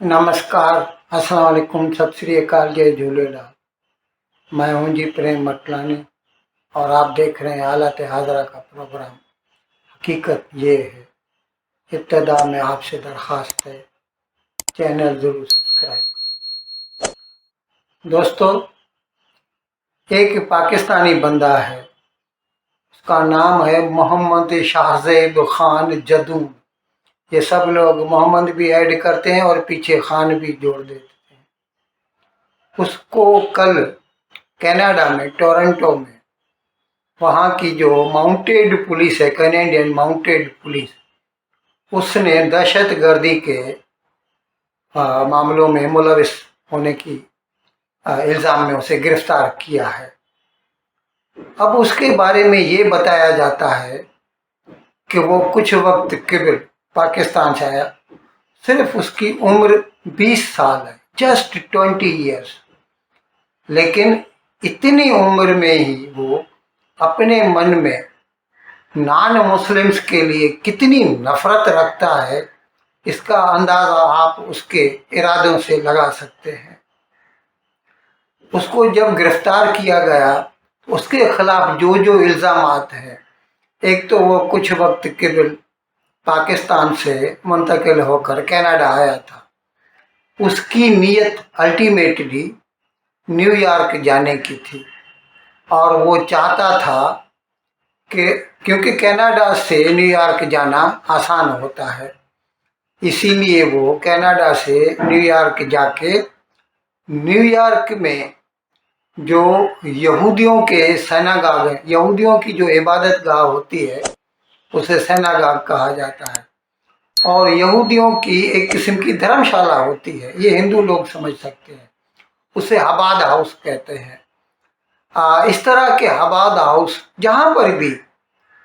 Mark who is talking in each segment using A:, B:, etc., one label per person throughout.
A: नमस्कार, अस्सलाम वालेकुम, सत श्री अकाल, जय झूलेलाल। मैं हूं जी प्रेम मटलानी और आप देख रहे हैं हालत हाजरा का प्रोग्राम। हकीकत ये है, इब्तदा में आपसे दरख्वास्त है, चैनल जरूर सब्सक्राइब करें। दोस्तों, एक पाकिस्तानी बंदा है, उसका नाम है मोहम्मद शाहज़ेब खान जदून। ये सब लोग मोहम्मद भी ऐड करते हैं और पीछे खान भी जोड़ देते हैं। उसको कल कनाडा में टोरंटो में वहाँ की जो माउंटेड पुलिस है, कैनेडियन माउंटेड पुलिस, उसने दहशतगर्दी के मामलों में मुलविस होने की इल्ज़ाम में उसे गिरफ्तार किया है। अब उसके बारे में ये बताया जाता है कि वो कुछ वक्त कबल पाकिस्तान से आया। सिर्फ उसकी उम्र 20 साल है, जस्ट 20 ईयर्स, लेकिन इतनी उम्र में ही वो अपने मन में नॉन मुस्लिम्स के लिए कितनी नफरत रखता है, इसका अंदाज़ा आप उसके इरादों से लगा सकते हैं। उसको जब गिरफ्तार किया गया, उसके खिलाफ जो जो इल्ज़ामात हैं, एक तो वो कुछ वक्त कबल पाकिस्तान से मुंतकिल होकर कनाडा आया था। उसकी नीयत अल्टीमेटली न्यूयॉर्क जाने की थी और वो चाहता था कि क्योंकि कनाडा से न्यूयॉर्क जाना आसान होता है, इसीलिए वो कनाडा से न्यूयॉर्क जाके न्यूयॉर्क में जो यहूदियों के सिनागॉग है, यहूदियों की जो इबादत गाह होती है, उसे सिनागॉग कहा जाता है, और यहूदियों की एक किस्म की धर्मशाला होती है, ये हिंदू लोग समझ सकते हैं, उसे आबाद हाउस कहते हैं। इस तरह के आबाद हाउस जहाँ पर भी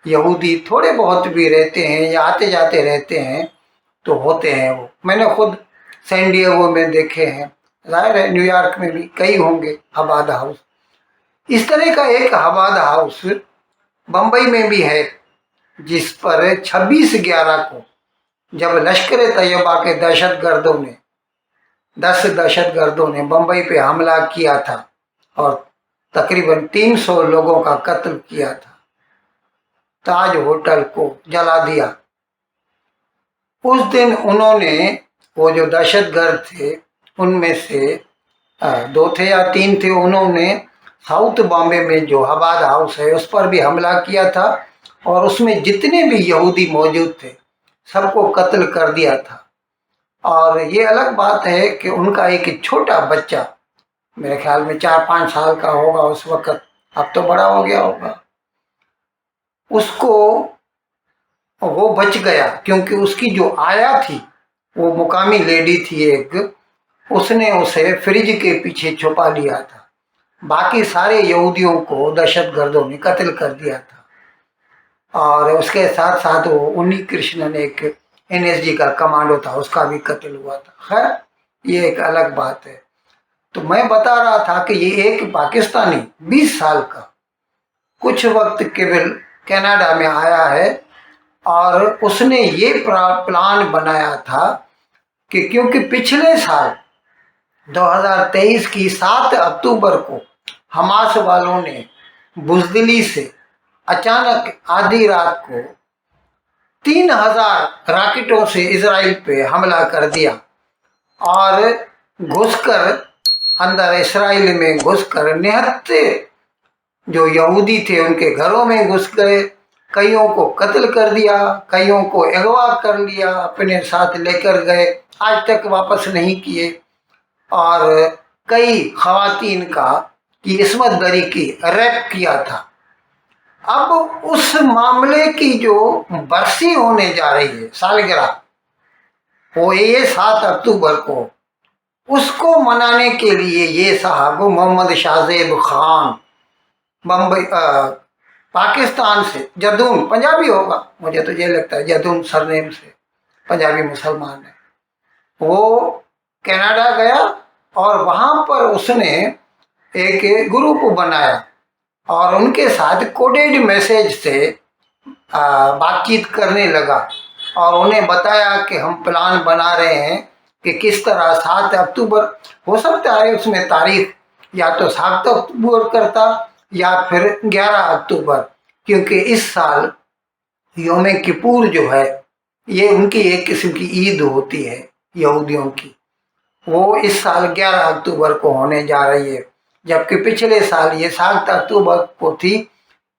A: यहूदी थोड़े बहुत भी रहते हैं या आते जाते रहते हैं तो होते हैं। वो मैंने खुद सैन डिएगो में देखे हैं, जाहिर है न्यूयॉर्क में भी कई होंगे आबाद हाउस। इस तरह का एक आबाद हाउस बम्बई में भी है, जिस पर 26/11 को जब लश्कर तैयबा के दहशतगर्दों ने 10 दहशतगर्दों ने बम्बई पे हमला किया था और तकरीबन 300 लोगों का कत्ल किया था, ताज होटल को जला दिया। उस दिन उन्होंने, वो जो दहशतगर्द थे उनमें से 2 थे या 3 थे, उन्होंने साउथ बॉम्बे में जो आबाद हाउस है उस पर भी हमला किया था और उसमें जितने भी यहूदी मौजूद थे सबको कत्ल कर दिया था। और ये अलग बात है कि उनका एक छोटा बच्चा, मेरे ख्याल में 4-5 साल का होगा उस वक्त, अब तो बड़ा हो गया होगा, उसको वो बच गया क्योंकि उसकी जो आया थी, वो मुकामी लेडी थी एक, उसने उसे फ्रिज के पीछे छुपा लिया था। बाकी सारे यहूदियों को दहशतगर्दों ने कत्ल कर दिया था और उसके साथ साथ वो उन्नी कृष्णन, एक एनएसजी का कमांडो था, उसका भी कत्ल हुआ था। खैर, ये एक अलग बात है। तो मैं बता रहा था कि ये एक पाकिस्तानी 20 साल का कुछ वक्त केवल कनाडा में आया है और उसने ये प्लान बनाया था कि क्योंकि पिछले साल 2023 की 7 अक्टूबर को हमास वालों ने बुज़दिली से अचानक आधी रात को 3000 रॉकेटों से इजराइल पे हमला कर दिया और घुसकर अंदर इस्राइल में घुसकर निहत्थे जो यहूदी थे उनके घरों में घुस गए, कईयों को कत्ल कर दिया, कईयों को अगवा कर लिया, अपने साथ लेकर गए, आज तक वापस नहीं किए, और कई खवातीन की इस्मत बरी की, रेप किया था। अब उस मामले की जो बरसी होने जा रही है, सालगिरह, वो ये 7 अक्टूबर को, उसको मनाने के लिए ये साहब मोहम्मद शाहज़ेब खान बम्बई पाकिस्तान से, जदून पंजाबी होगा, मुझे तो ये लगता है जदून सरनेम से, पंजाबी मुसलमान है, वो कनाडा गया और वहाँ पर उसने एक ग्रुप बनाया और उनके साथ कोडेड मैसेज से बातचीत करने लगा और उन्हें बताया कि हम प्लान बना रहे हैं कि किस तरह 7 अक्टूबर हो सकता है उसमें तारीख या तो 7 अक्टूबर करता या फिर 11 अक्टूबर, क्योंकि इस साल यौम किपुर जो है ये उनकी एक किस्म की ईद होती है यहूदियों की, वो इस साल 11 अक्टूबर को होने जा रही है, जबकि पिछले साल ये 7 अक्टूबर को थी।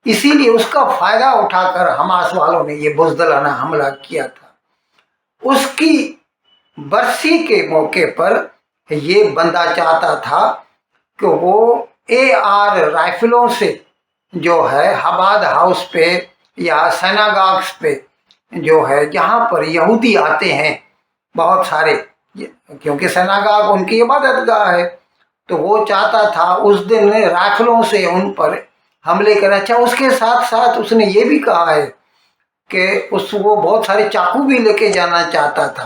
A: इसीलिए उसका फायदा उठाकर हमास वालों ने ये बुज़दिलाना हमला किया था। उसकी बरसी के मौके पर ये बंदा चाहता था कि वो AR राइफलों से जो है हबाद हाउस पे या सिनागॉग्स पे जो है जहाँ पर यहूदी आते हैं बहुत सारे, क्योंकि सिनागॉग उनकी इबादतगाह है, तो वो चाहता था उस दिन राइफलों से उन पर हमले करें। अच्छा, उसके साथ साथ उसने ये भी कहा है कि वो बहुत सारे चाकू भी लेके जाना चाहता था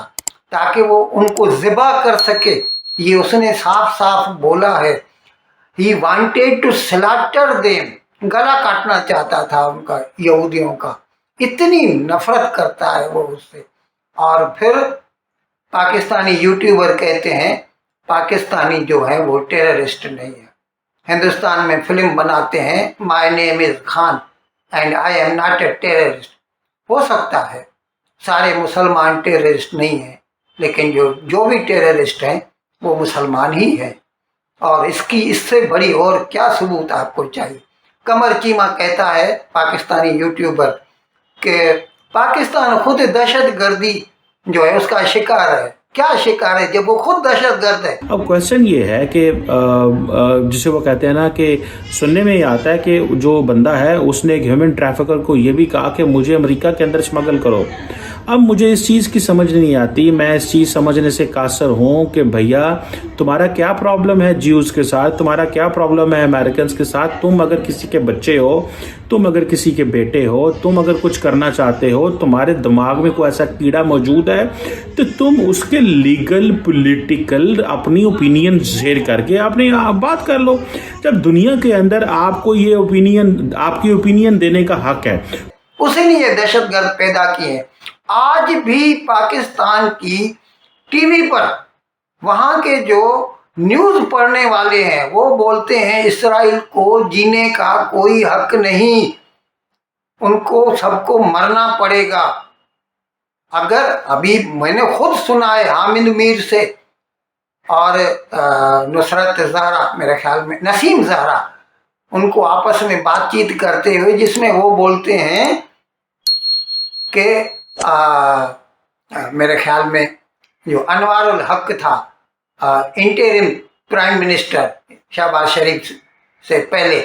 A: ताकि वो उनको ज़िबा कर सके। ये उसने साफ साफ बोला है, he wanted to slaughter them, गला काटना चाहता था उनका, यहूदियों का, इतनी नफरत करता है वो उससे। और फिर पाकिस्तानी यूट्यूबर कहते हैं पाकिस्तानी जो है वो टेररिस्ट नहीं है। हिंदुस्तान में फिल्म बनाते हैं my name is Khan and I am not a terrorist. हो सकता है सारे मुसलमान टेररिस्ट नहीं हैं, लेकिन जो भी टेररिस्ट हैं वो मुसलमान ही हैं। और इससे बड़ी और क्या सबूत आपको चाहिए। कमर चीमा कहता है पाकिस्तानी यूट्यूबर कि पाकिस्तान खुद दहशत गर्दी जो है उसका शिकार है। क्या शिकार है जब वो खुद दहशत गर्द है।
B: अब क्वेश्चन ये है कि जिसे वो कहते हैं ना कि सुनने में ये आता है कि जो बंदा है उसने एक ह्यूमन ट्रैफिकर को ये भी कहा कि मुझे अमेरिका के अंदर स्मगल करो। अब मुझे इस चीज़ की समझ नहीं आती, मैं इस चीज़ समझने से कासर हूँ कि भैया तुम्हारा क्या प्रॉब्लम है ज्यूज़ के साथ, तुम्हारा क्या प्रॉब्लम है अमेरिकन के साथ। तुम अगर किसी के बच्चे हो, तुम अगर किसी के बेटे हो, तुम अगर कुछ करना चाहते हो, तुम्हारे दिमाग में कोई ऐसा कीड़ा मौजूद है तो तुम उसके लीगल पॉलिटिकल अपनी ओपिनियन शेयर करके अपनी बात कर लो। जब दुनिया के अंदर आपको ये ओपिनियन, आपकी ओपिनियन देने का हक है,
A: उसी ने ये दहशतगर्द पैदा किए। आज भी पाकिस्तान की टीवी पर वहाँ के जो न्यूज़ पढ़ने वाले हैं वो बोलते हैं इसराइल को जीने का कोई हक नहीं, उनको सबको मरना पड़ेगा। अगर अभी मैंने खुद सुना है हामिद मीर से और नुसरत ज़हरा, मेरे ख्याल में नसीम ज़हरा, उनको आपस में बातचीत करते हुए, जिसमें वो बोलते हैं कि मेरे ख्याल में जो अनवारुल हक था इंटरिम प्राइम मिनिस्टर शहबाज शरीफ से पहले,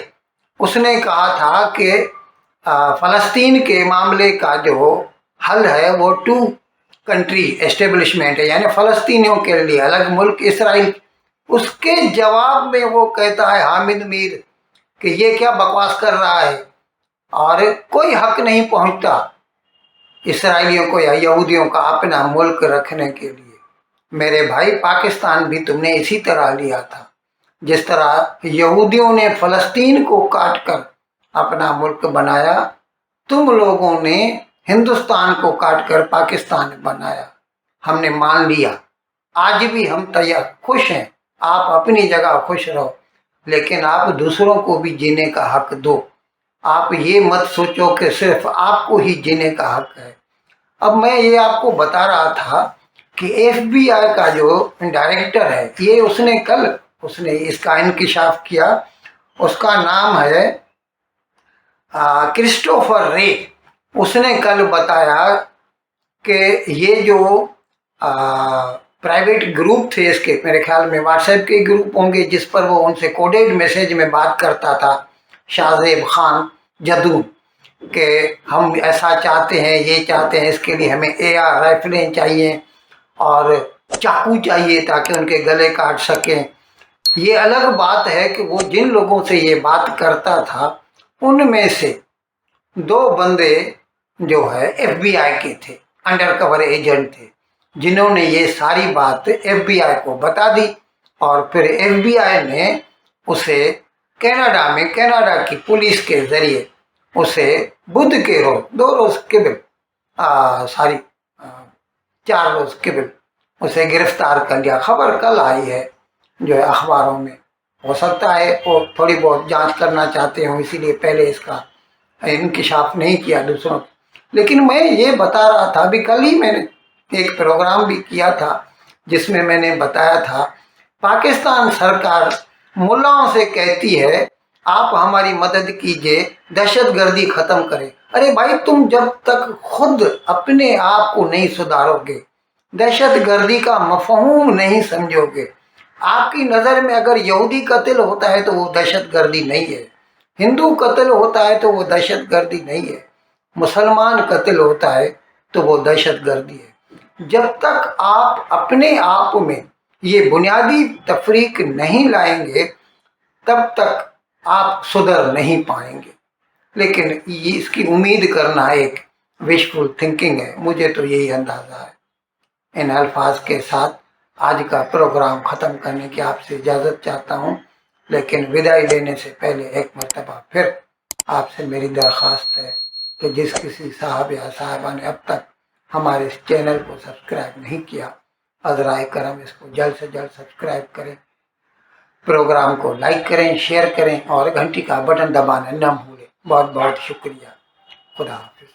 A: उसने कहा था कि फ़लस्तीन के मामले का जो हल है वो 2 कंट्री एस्टेब्लिशमेंट है, यानी फ़लस्तीनियों के लिए अलग मुल्क इसराइल। उसके जवाब में वो कहता है हामिद मीर कि ये क्या बकवास कर रहा है और कोई हक नहीं पहुंचता इसराइलियों को या यहूदियों का अपना मुल्क रखने के लिए। मेरे भाई, पाकिस्तान भी तुमने इसी तरह लिया था, जिस तरह यहूदियों ने फ़लस्तीन को काट कर अपना मुल्क बनाया, तुम लोगों ने हिंदुस्तान को काट कर पाकिस्तान बनाया। हमने मान लिया, आज भी हम तैयार खुश हैं, आप अपनी जगह खुश रहो, लेकिन आप दूसरों को भी जीने का हक दो। आप ये मत सोचो कि सिर्फ आपको ही जीने का हक है। अब मैं ये आपको बता रहा था कि FBI का जो डायरेक्टर है, ये उसने इसका इंकिशाफ किया। उसका नाम है क्रिस्टोफर रे। उसने कल बताया कि ये जो प्राइवेट ग्रुप थे इसके, मेरे ख्याल में व्हाट्सएप के ग्रुप होंगे, जिस पर वो उनसे कोडेड मैसेज में बात करता था, शाहजेब खान जदून, कि हम ऐसा चाहते हैं, ये चाहते हैं, इसके लिए हमें AR राइफलें चाहिए और चाकू चाहिए ताकि उनके गले काट सकें। ये अलग बात है कि वो जिन लोगों से ये बात करता था उनमें से 2 बंदे जो है FBI के थे, अंडर कवर एजेंट थे, जिन्होंने ये सारी बात FBI को बता दी। और फिर FBI ने उसे कनाडा की पुलिस के ज़रिए उसे बुध के रोज 2 रोज़ केवल 4 रोज़ केवल उसे गिरफ्तार कर लिया। खबर कल आई है जो है अखबारों में। हो सकता है वो थोड़ी बहुत जांच करना चाहते हो, इसीलिए पहले इसका इंकिशाफ नहीं किया दूसरों। लेकिन मैं ये बता रहा था, अभी कल ही मैंने एक प्रोग्राम भी किया था जिसमें मैंने बताया था, पाकिस्तान सरकार मुल्लाओं से कहती है आप हमारी मदद कीजिए, दहशतगर्दी खत्म करें। अरे भाई, तुम जब तक खुद अपने आप को नहीं सुधारोगे, दहशतगर्दी का मफहूम नहीं समझोगे, आपकी नज़र में अगर यहूदी कत्ल होता है तो वो दहशतगर्दी नहीं है, हिंदू कत्ल होता है तो वो दहशतगर्दी नहीं है, मुसलमान कत्ल होता है तो वो दहशतगर्दी है। जब तक आप अपने आप में ये बुनियादी तफरीक नहीं लाएंगे तब तक आप सुधर नहीं पाएंगे। लेकिन ये इसकी उम्मीद करना एक विशफुल थिंकिंग है, मुझे तो यही अंदाज़ा है। इन अल्फाज के साथ आज का प्रोग्राम ख़त्म करने की आपसे इजाज़त चाहता हूँ, लेकिन विदाई लेने से पहले एक मरतबा फिर आपसे मेरी दरख्वास्त है कि जिस किसी साहब या साहिबा ने अब तक हमारे इस चैनल को सब्सक्राइब नहीं किया, अज़राए करम इसको जल्द से जल्द सब्सक्राइब करें, प्रोग्राम को लाइक करें, शेयर करें और घंटी का बटन दबाना न भूलें। बहुत बहुत शुक्रिया। खुदा हाफिज़।